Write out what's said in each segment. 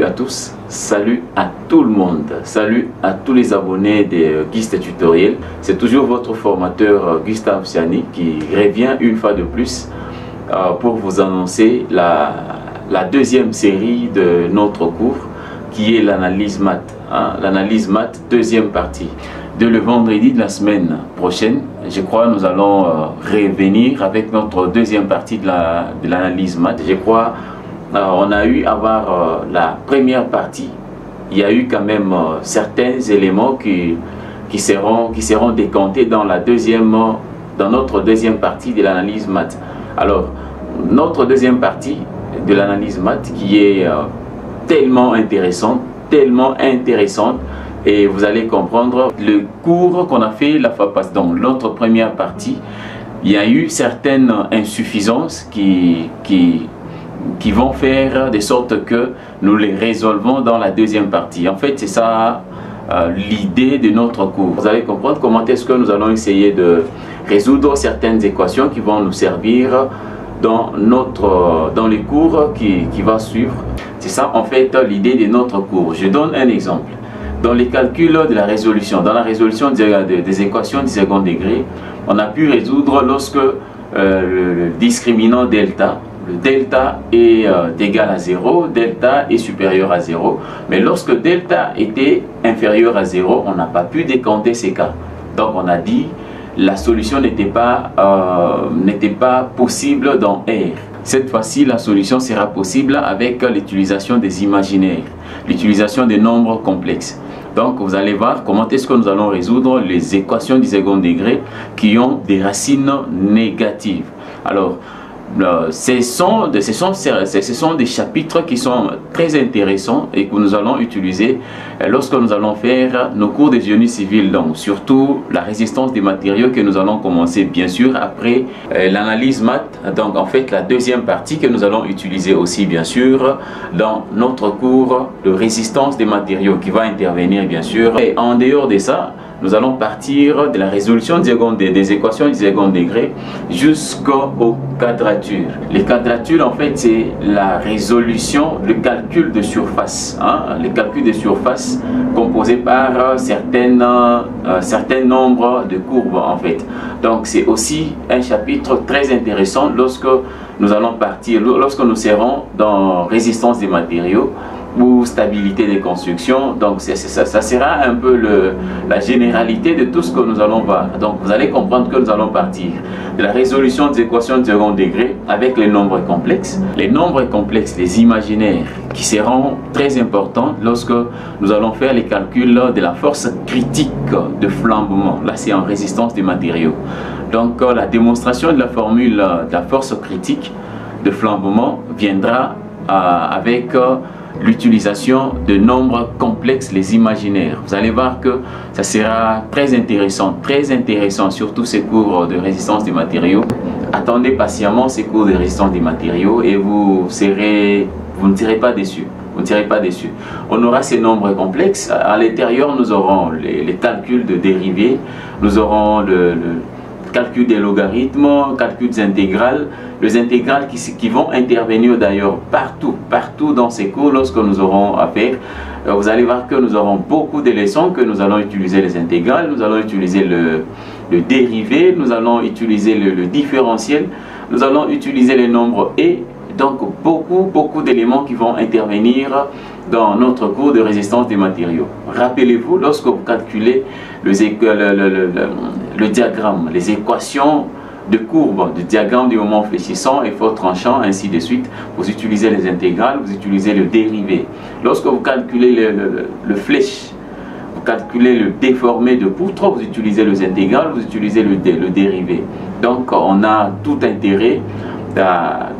à tous, salut à tout le monde, salut à tous les abonnés de Gust Tutoriel. C'est toujours votre formateur Gustave Siani qui revient une fois de plus pour vous annoncer la deuxième série de notre cours qui est l'analyse maths. L'analyse maths, deuxième partie. Dès le vendredi de la semaine prochaine, je crois nous allons revenir avec notre deuxième partie de l'analyse maths. Je crois on a eu à voir la première partie. Il y a eu quand même certains éléments qui seront décomptés dans notre deuxième partie de l'analyse maths. Alors, notre deuxième partie de l'analyse maths qui est tellement intéressante, et vous allez comprendre le cours qu'on a fait la fois passée. Dans notre première partie, il y a eu certaines insuffisances qui vont faire de sorte que nous les résolvons dans la deuxième partie. En fait, c'est ça l'idée de notre cours. Vous allez comprendre comment est-ce que nous allons essayer de résoudre certaines équations qui vont nous servir dans les cours qui va suivre. C'est ça en fait l'idée de notre cours. Je donne un exemple. Dans les calculs de la résolution, dans la résolution des équations du second degré, on a pu résoudre lorsque le discriminant delta, le delta est égal à 0, delta est supérieur à 0. Mais lorsque delta était inférieur à 0, on n'a pas pu décompter ces cas. Donc on a dit la solution n'était pas possible dans R. Cette fois-ci, la solution sera possible avec l'utilisation des imaginaires, l'utilisation des nombres complexes. Donc vous allez voir comment est-ce que nous allons résoudre les équations du second degré qui ont des racines négatives. Alors, ce sont des chapitres qui sont très intéressants et que nous allons utiliser lorsque nous allons faire nos cours de génie civil. Donc surtout la résistance des matériaux que nous allons commencer bien sûr après l'analyse maths. Donc en fait la deuxième partie que nous allons utiliser aussi bien sûr dans notre cours de résistance des matériaux qui va intervenir bien sûr. Et en dehors de ça, nous allons partir de la résolution des équations du second degré jusqu'aux quadratures. Les quadratures, en fait, c'est la résolution, le calcul de surface. Le calcul de surface composé par certains nombres de courbes, en fait. Donc, c'est aussi un chapitre très intéressant lorsque nous allons partir, lorsque nous serons dans résistance des matériaux ou stabilité des constructions. Donc ça sera un peu la généralité de tout ce que nous allons voir. Donc vous allez comprendre que nous allons partir de la résolution des équations de second degré avec les nombres complexes. Les nombres complexes, les imaginaires, qui seront très importants lorsque nous allons faire les calculs de la force critique de flambement. Là c'est en résistance des matériaux. Donc la démonstration de la formule de la force critique de flambement viendra avec l'utilisation de nombres complexes, les imaginaires. Vous allez voir que ça sera très intéressant, surtout ces cours de résistance des matériaux. Attendez patiemment ces cours de résistance des matériaux et vous ne serez pas déçus. Vous ne serez pas déçus. On aura ces nombres complexes. À l'intérieur, nous aurons les calculs de dérivés, nous aurons le calcul des logarithmes, calcul des intégrales, les intégrales qui vont intervenir d'ailleurs partout dans ces cours lorsque nous aurons à faire. Vous allez voir que nous aurons beaucoup de leçons que nous allons utiliser les intégrales, nous allons utiliser le dérivé, nous allons utiliser le différentiel, nous allons utiliser les nombres et donc beaucoup d'éléments qui vont intervenir dans notre cours de résistance des matériaux. Rappelez-vous, lorsque vous calculez le diagramme, les équations de courbe, du diagramme du moment fléchissant et fort tranchant, ainsi de suite, vous utilisez les intégrales, vous utilisez le dérivé. Lorsque vous calculez le flèche, vous calculez le déformé de poutre, vous utilisez les intégrales, vous utilisez le dérivé. Donc on a tout intérêt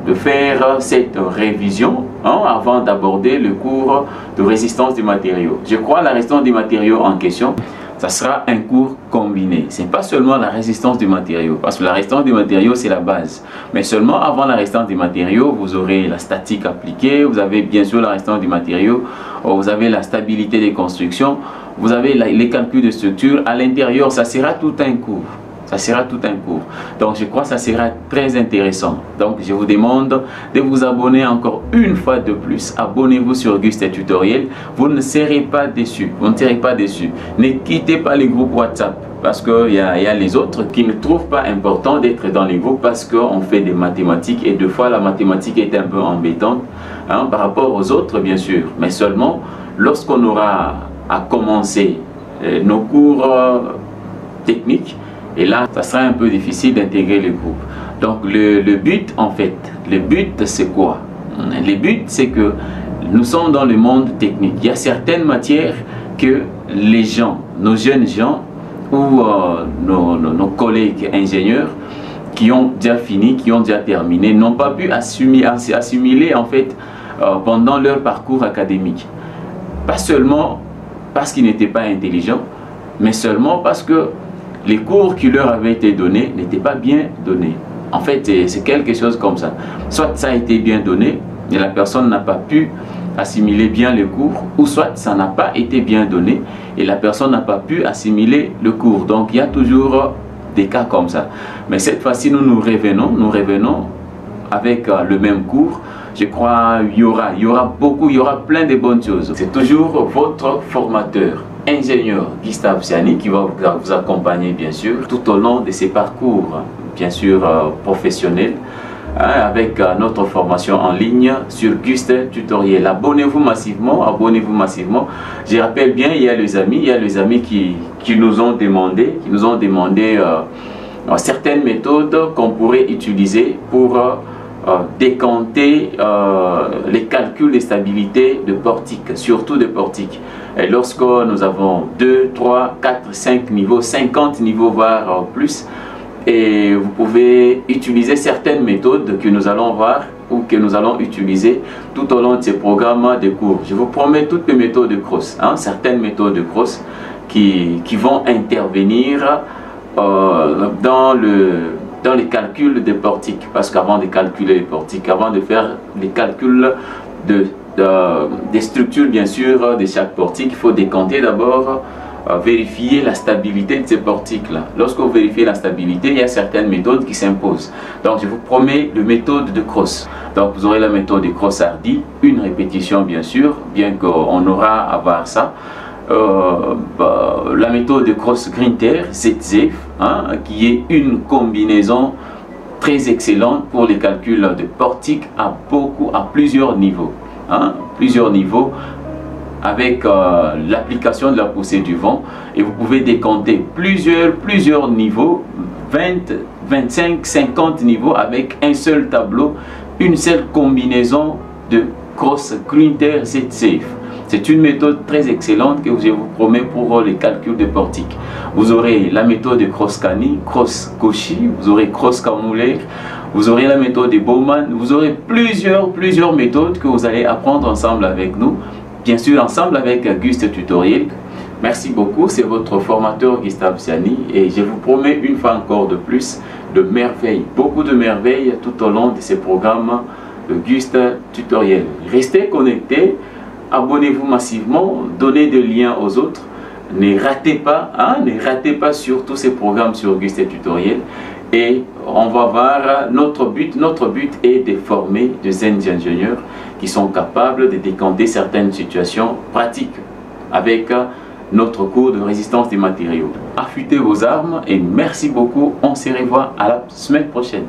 de faire cette révision avant d'aborder le cours de résistance des matériaux. Je crois la résistance des matériaux en question, ça sera un cours combiné. Ce n'est pas seulement la résistance des matériaux, parce que la résistance des matériaux c'est la base. Mais seulement avant la résistance des matériaux, vous aurez la statique appliquée, vous avez bien sûr la résistance des matériaux, vous avez la stabilité des constructions, vous avez les calculs de structure. À l'intérieur, ça sera tout un cours. Ça sera tout un cours. Donc je crois que ça sera très intéressant. Donc je vous demande de vous abonner encore une fois de plus. Abonnez-vous sur Auguste Tutoriel. Vous ne serez pas déçus. Vous ne serez pas déçus. Ne quittez pas les groupes WhatsApp. Parce qu'il y a les autres qui ne trouvent pas important d'être dans les groupes parce qu'on fait des mathématiques. Et deux fois la mathématique est un peu embêtante par rapport aux autres bien sûr. Mais seulement lorsqu'on aura à commencer nos cours techniques. Et là, ça sera un peu difficile d'intégrer le groupe. Donc, le but, en fait, le but, c'est quoi? Le but, c'est que nous sommes dans le monde technique. Il y a certaines matières que les gens, nos jeunes gens ou nos collègues ingénieurs qui ont déjà fini, qui ont déjà terminé, n'ont pas pu assimiler, en fait, pendant leur parcours académique. Pas seulement parce qu'ils n'étaient pas intelligents, mais seulement parce que les cours qui leur avaient été donnés n'étaient pas bien donnés. En fait, c'est quelque chose comme ça. Soit ça a été bien donné, et la personne n'a pas pu assimiler bien le cours, ou soit ça n'a pas été bien donné, et la personne n'a pas pu assimiler le cours. Donc, il y a toujours des cas comme ça. Mais cette fois-ci, nous revenons avec le même cours. Je crois qu'il y aura plein de bonnes choses. C'est toujours votre formateur, ingénieur Gustave Siani qui va vous accompagner bien sûr tout au long de ces parcours bien sûr professionnels avec notre formation en ligne sur Auguste Tutoriel. Abonnez-vous massivement, abonnez-vous massivement. Je rappelle bien, il y a les amis qui nous ont demandé, certaines méthodes qu'on pourrait utiliser pour décanter les calculs de stabilité de portique, surtout de portique. Et lorsque nous avons 2, 3, 4, 5 niveaux, 50 niveaux voire plus, et vous pouvez utiliser certaines méthodes que nous allons voir ou que nous allons utiliser tout au long de ces programmes de cours. Je vous promets toutes les méthodes de cross, certaines méthodes de cross qui vont intervenir dans les calculs de portique, parce qu'avant de calculer les portiques, avant de faire les calculs des structures bien sûr de chaque portique, il faut décanter d'abord, vérifier la stabilité de ces portiques là. Lorsque vous vérifiez la stabilité, il y a certaines méthodes qui s'imposent. Donc je vous promets la méthode de cross. Donc vous aurez la méthode de cross hardy, une répétition bien sûr, bien qu'on aura à voir ça. La méthode de cross Grinter, ZZEF, qui est une combinaison très excellente pour les calculs de portique à plusieurs niveaux, avec l'application de la poussée du vent, et vous pouvez décompter plusieurs niveaux, 20, 25, 50 niveaux avec un seul tableau, une seule combinaison de cross Grinter ZZEF. C'est une méthode très excellente que je vous promets pour les calculs de portique. Vous aurez la méthode de Cross-Cani, Cross-Cauchy, vous aurez Cross-Camuller, vous aurez la méthode de Bowman, vous aurez plusieurs méthodes que vous allez apprendre ensemble avec nous, bien sûr ensemble avec Auguste Tutoriel. Merci beaucoup, c'est votre formateur Gustave Siani et je vous promets une fois encore de plus de merveilles, beaucoup de merveilles tout au long de ces programmes Auguste Tutoriel. Restez connectés. Abonnez-vous massivement, donnez des liens aux autres. Ne ratez pas surtout ces programmes sur Auguste Tutoriel. Et on va voir notre but est de former des ingénieurs qui sont capables de décanter certaines situations pratiques avec notre cours de résistance des matériaux. Affûtez vos armes et merci beaucoup. On se revoit à la semaine prochaine.